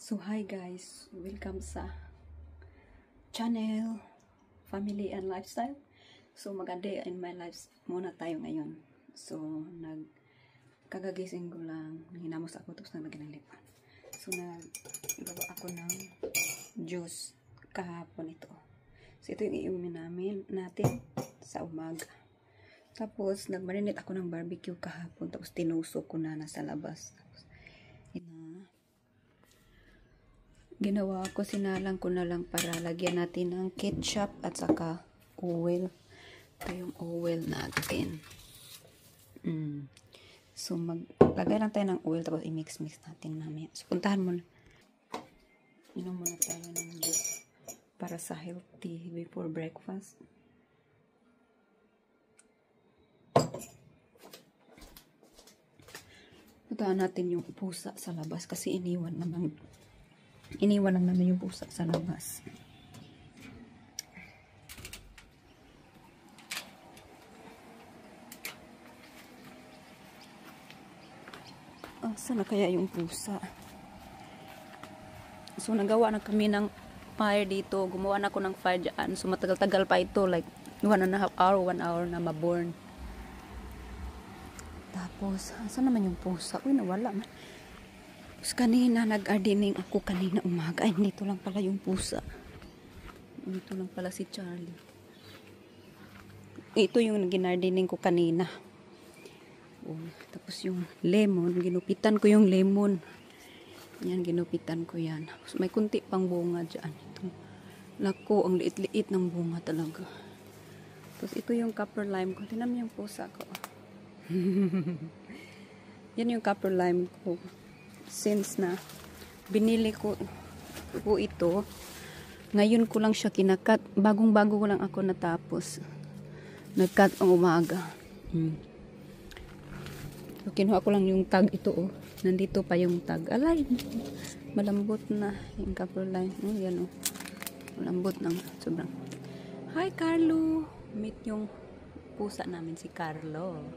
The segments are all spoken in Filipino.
So hi guys, welcome sa channel Family and Lifestyle. So mag-a-day in my life muna tayo ngayon. So kagagising ko lang, hinamos ako tapos naglilipan. So nagawa ako ng juice kahapon ito. So ito yung iumin natin sa umaga. Tapos nagmarinate ako ng barbecue kahapon tapos tinusok ko na nasa labas. Ginawa ko, sinalang ko na lang para lagyan natin ng ketchup at saka oil. Ito yung oil natin. So, maglagay lang tayo ng oil tapos i-mix-mix natin namin. So, puntahan mo na. Inom muna tayo ng juice para sa healthy before breakfast. Puntahan natin yung pusa sa labas kasi iniwan lang namin yung pusa sa labas. Saan na kaya yung pusa? So, nagawa na kami ng fire dito. Gumawa na ako ng fire dyan. So, matagal-tagal pa ito. Like, 1.5 hour, 1 hour na maborn. Tapos, saan naman yung pusa? Uy, nawala man. Tapos kanina, nag-gardening ako kanina umaga. Ay, dito lang pala yung pusa. Dito lang pala si Charlie. Ito yung ginardening ko kanina. Tapos yung lemon, ginupitan ko yung lemon. Yan, ginupitan ko yan. Tapos may kunti pang bunga dyan. Ito. Lako, ang liit-liit ng bunga talaga. Tapos ito yung copper lime ko. Tingnan mo yung pusa ko. Yan yung copper lime ko. Since na binili ko ito, ngayon ko lang siya kinakat. Bagong-bago ko lang ako natapos. Nagkat ang umaga. So, kinuha ko lang yung tag ito. Nandito pa yung tag. Alay, malambot na yung copper line. Yan malambot na. Sobrang. Hi, Carlo! Meet yung pusa namin, si Carlo.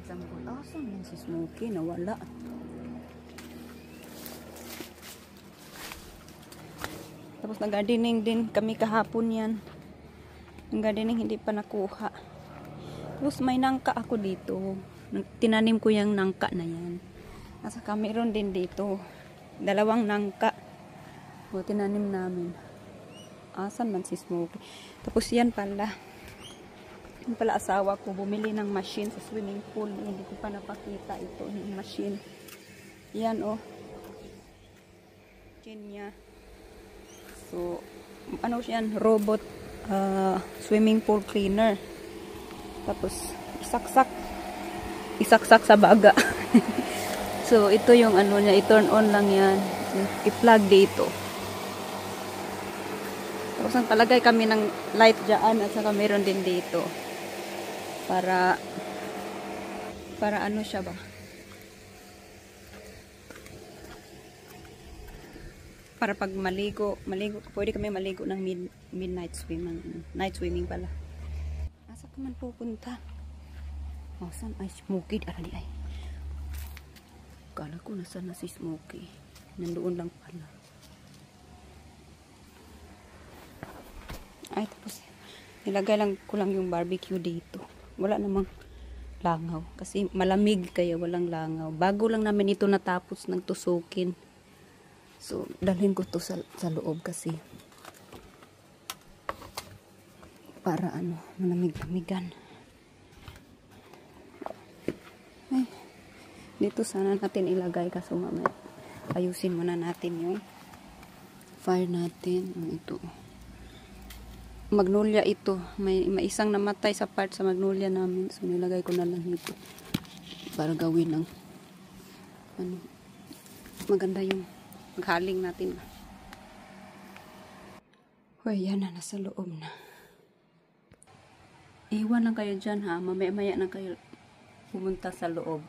Saan yan si Smokey? Nawala. Tapos nag-gardening din kami kahapon yan. Yung gardening hindi pa nakuha. Tapos may nangka ako dito. Tinanim ko yung nangka na yan. Nasa meron din dito. 2 nangka. Tinanim namin. Asan man si Smokey? Tapos yan pala. Yung pala asawa ko. Bumili ng machine sa swimming pool. Hindi ko pa napakita ito. Yung machine. Yan Machine niya. So, ano yan? Robot swimming pool cleaner. Tapos, isaksak sa baga. So, ito yung ano niya. I-turn on lang yan. I-plug dito. Tapos, nagpalagay kami ng light dyan at saka meron din dito. Para ano siya ba? Para pag maligo, pwede kami maligo ng midnight swimming. Night swimming pala. Asa ka man pupunta? Saan ay Smokey? Arali ay. Kala ko nasaan na si Smokey. Nandoon lang pala. Ay, tapos nilagay lang ko lang yung barbecue dito. Wala namang langaw. Kasi malamig kaya walang langaw. Bago lang namin ito natapos ng tusukin. So, dalhin ko to sa loob kasi para malamig-lamigan. Ay, dito sana natin ilagay kasi mamaya ayusin muna natin yung fire natin. Ito. Magnolia ito. May isang namatay sa part sa magnolia namin. So, nilagay ko na lang ito para gawin ng maganda yung maghaling natin. Hoy, yan na, nasa loob na. Iwan lang kayo dyan ha. Mamaya-maya na kayo pumunta sa loob.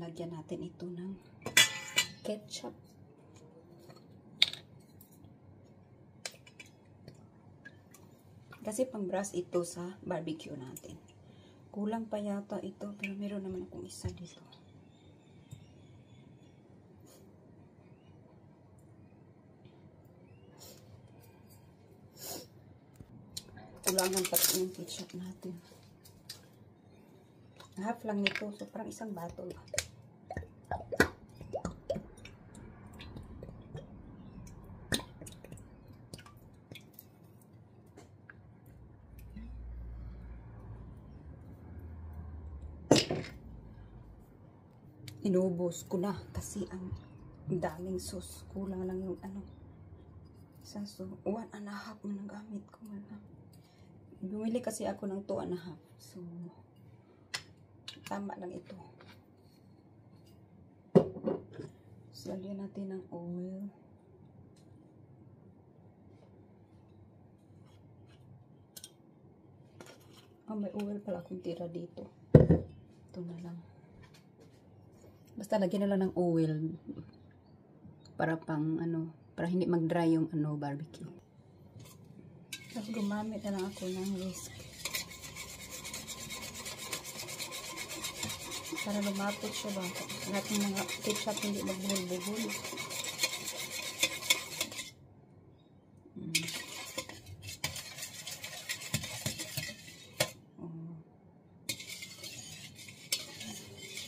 lagyan natin ito ng ketchup. Kasi pang brush ito sa barbecue natin. Kulang pa yata ito, pero meron naman akong isa dito. Kulangan pa yung ketchup natin. Half lang nito, so parang isang bottle. Inubos ko na kasi ang daming sauce. Kulang lang yung ano. So, 1.5 mo nang gamit ko. Bumili kasi ako ng 2.5. So, tama lang ito. So, lagyan natin ng oil. May oil pala akong tira dito. Ito na lang. Basta lagyan na lang ng oil para pang ano, para hindi mag-dry yung ano barbecue. Tapos gumamit na lang ako ng whisk para lumapot siya ba. Lahat ng mga ketchup hindi magbuhol-buhol.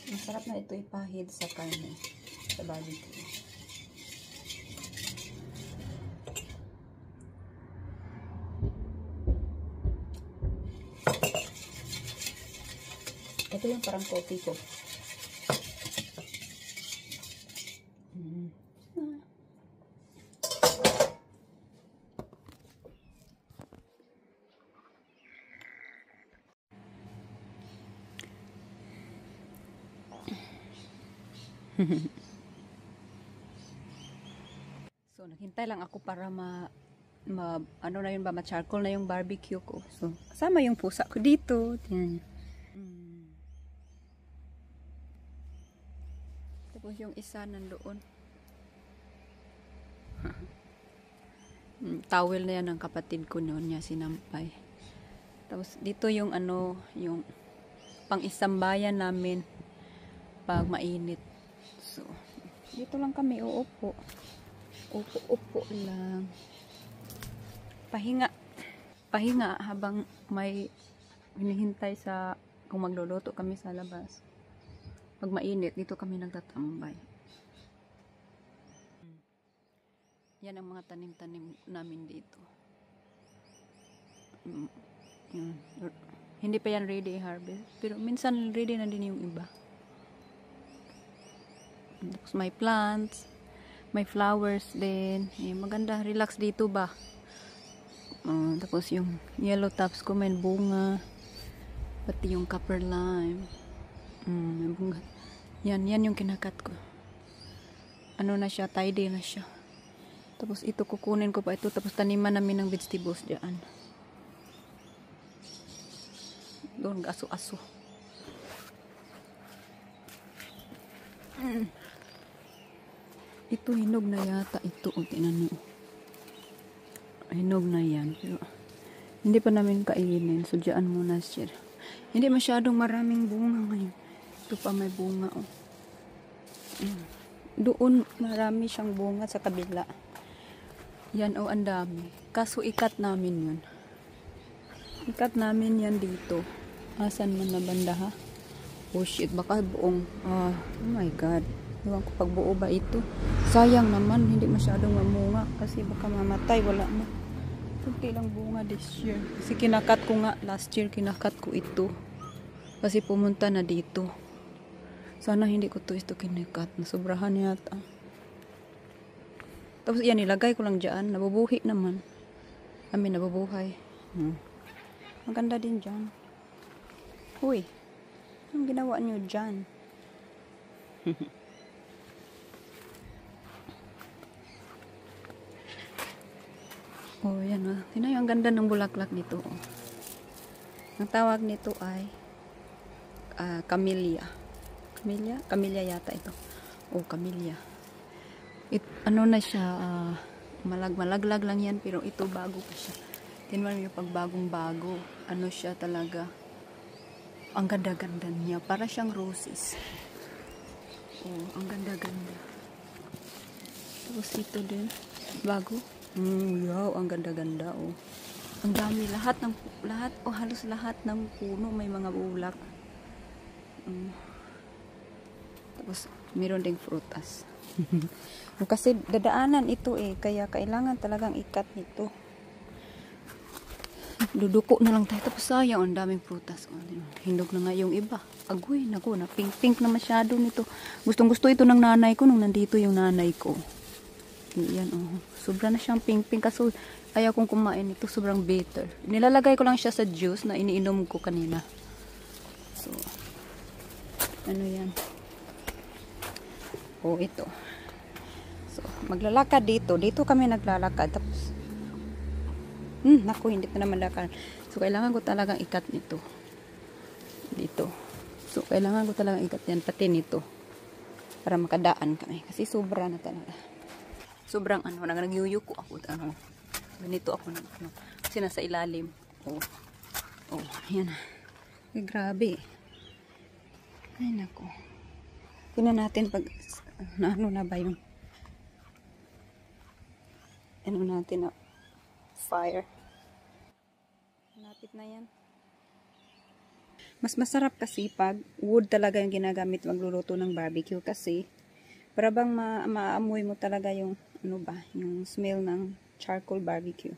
Masarap na ito ipahid sa karne, sa barbecue. Ito yung parang coffee ko. So, naghintay lang ako para ano na yun ba, ma-charcoal na yung barbecue ko. So, kasama yung pusa ko dito. Tingnan niyo. Tapos yung isa nandoon. Towel na yan ng kapatid ko noon niya sinampay. Tapos dito yung ano, yung pang-isambayan namin pag mainit. So, dito lang kami uupo. Upo lang. Pahinga habang may hinihintay sa kung magluluto kami sa labas. Pag mainit, dito kami nagtatambay. Yan ang mga tanim-tanim namin dito. Hindi pa yan ready i-harvest. Pero minsan ready na din yung iba. Tapos may plants, may flowers din. Maganda, relax dito ba. Tapos yung yellow tops ko may bunga. Pati yung copper lime. May bunga. Yan yung kinakat ko. Ano na siya, tidy na siya. Tapos ito kukunin ko pa ito. Tapos taniman namin ng vegetables dyan. Doon aso-aso. Ito hinog na yata ito. O, tingnan nyo. Hinog na yan. Pero hindi pa namin kainin. So, dyan muna siya. Hindi masyadong maraming bunga ngayon. Ito pa may bunga. Oh. Doon marami siyang bunga sa kabila. Yan ang dami. Kaso ikat namin yun. Ikat namin yan dito. Asan man na banda ha? Oh shit, baka buong. Oh my god. Ewan ko pag buo ba ito. Sayang naman, hindi masyadong mamunga. Kasi baka mamatay, wala na. Kunti lang bunga this year. Kasi kinakat ko nga, last year kinakat ko ito. Kasi pumunta na dito. Sana hindi ko ito kinakat. Nasobrahan yata. Tapos yan, nilagay ko lang dyan. Nabubuhi naman. Nabubuhay. Maganda din dyan. Uy, anong ginawa nyo dyan? Oh, yan ah. Tingnan yung ganda ng bulaklak nito. Oh. Ang tawag nito ay camellia. Camellia? Camellia yata ito. Oh, camellia. Ano na siya, malaglag lang yan, pero ito bago pa siya. Tingnan mo yung pagbagong bago. Ano siya talaga. Ang ganda-ganda niya. Para siyang roses. Oh, ang ganda-ganda. Tapos ito din. Bago. Wow, ang ganda-ganda. Oh. Ang dami. Lahat, halos lahat ng puno may mga bulak. Tapos, meron ding frutas. Kasi dadaanan ito kaya kailangan talagang ikat nito. Duduko na lang tayo. Tapos sayang, ang daming prutas. Hindog na nga yung iba. Agoy, naku, na pink-pink na masyado nito. Gustong-gusto ito ng nanay ko nung nandito yung nanay ko. Yan, sobra na siyang pink-pink. Kaso, ayaw kong kumain ito. Sobrang bitter. Nilalagay ko lang siya sa juice na iniinom ko kanina. So, ano yan? Ito. So, maglalakad dito. Dito kami naglalakad. Tapos, naku, hindi pa naman lakad. So, kailangan ko talagang ikat nito. Dito. So, kailangan ko talagang ikat yan. Pati nito. Para makadaan kami. Kasi sobra na talaga. Sobrang nagyuyuko ako. Ganito ako. Kasi nasa ilalim. Yan. Ay, grabe. Ay, naku. Tingnan natin pag, ano na ba yung, ano natin na, fire. Malapit na yan. Mas masarap kasi pag wood talaga yung ginagamit magluluto ng barbecue kasi para bang maamoy mo talaga yung ano ba, yung smell ng charcoal barbecue.